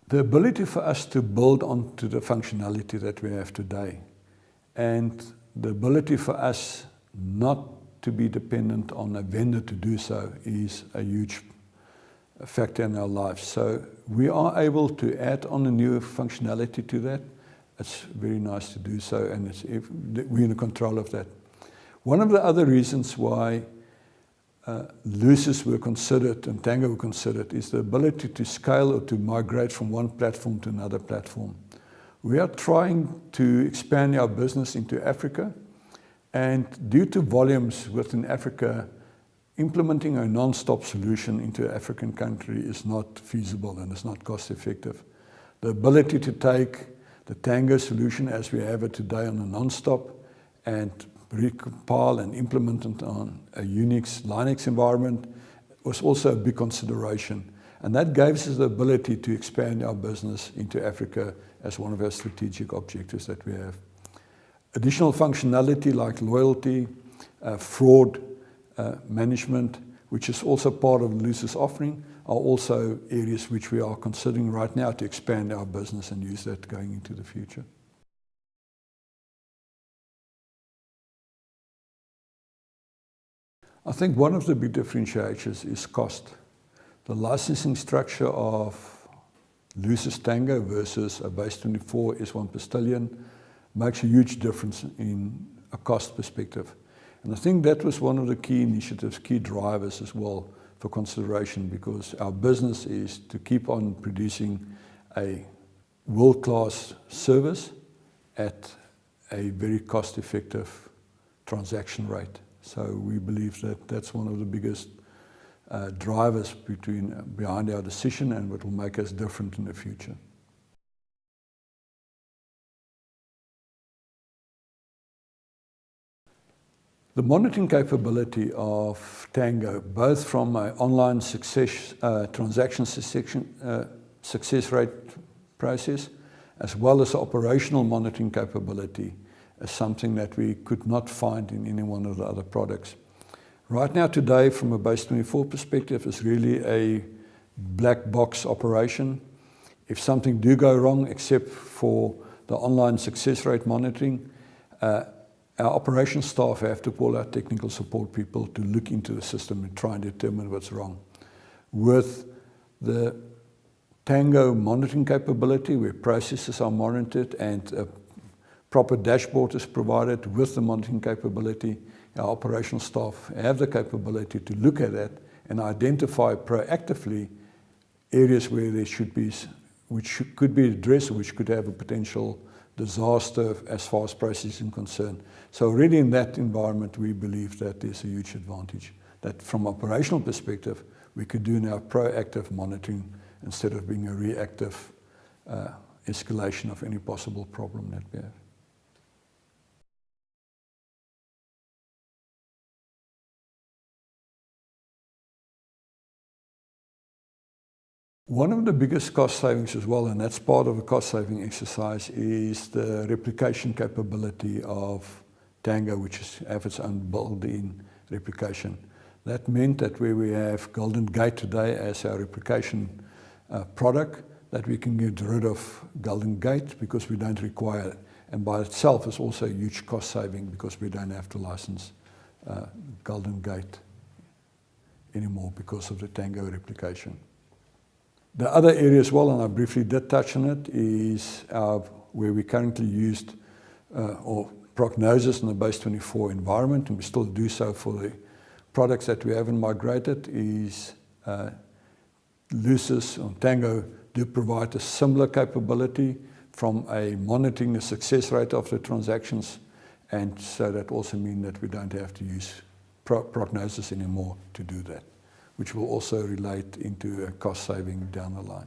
The ability for us to build onto the functionality that we have today, and the ability for us not to be dependent on a vendor to do so, is a huge factor in our lives. So we are able to add on a new functionality to that. It's very nice to do so, and we're in control of that. One of the other reasons why Lusis were considered and TANGO were considered is the ability to scale or to migrate from one platform to another platform. We are trying to expand our business into Africa, and due to volumes within Africa, implementing a non-stop solution into an African country is not feasible and it's not cost effective. The ability to take the TANGO solution as we have it today on a non-stop and recompile and implement it on a Unix, Linux environment was also a big consideration. And that gives us the ability to expand our business into Africa as one of our strategic objectives that we have. Additional functionality like loyalty, fraud management, which is also part of Lusis offering, are also areas which we are considering right now to expand our business and use that going into the future. I think one of the big differentiators is cost. The licensing structure of Lusis TANGO versus a base 24 S1 Postillion makes a huge difference in a cost perspective. And I think that was one of the key initiatives, key drivers as well for consideration, because our business is to keep on producing a world-class service at a very cost-effective transaction rate. So we believe that that's one of the biggest drivers behind our decision and what will make us different in the future. The monitoring capability of TANGO, both from an online transaction success rate process, as well as the operational monitoring capability, is something that we could not find in any one of the other products. Right now today, from a base 24 perspective, it's really a black box operation. If something do go wrong, except for the online success rate monitoring, our operations staff have to call out technical support people to look into the system and try and determine what's wrong. With the TANGO monitoring capability, where processes are monitored and a proper dashboard is provided with the monitoring capability, our operational staff have the capability to look at that and identify proactively areas where there should be, could be addressed, which could have a potential disaster as far as processing concerned. So already in that environment, we believe that there's a huge advantage. That from operational perspective, we could do now proactive monitoring instead of being a reactive escalation of any possible problem that we have. One of the biggest cost savings as well, and that's part of a cost saving exercise, is the replication capability of TANGO, which have its own built-in replication. That meant that where we have Golden Gate today as our replication product, that we can get rid of Golden Gate because we don't require it. And by itself is also a huge cost saving because we don't have to license Golden Gate anymore because of the TANGO replication. The other area as well, and I briefly did touch on it, is where we currently used or prognosis in the base 24 environment, and we still do so for the products that we haven't migrated, is Lusis or TANGO do provide a similar capability from a monitoring the success rate of the transactions, and so that also means that we don't have to use prognosis anymore to do that, which will also relate into a cost saving down the line.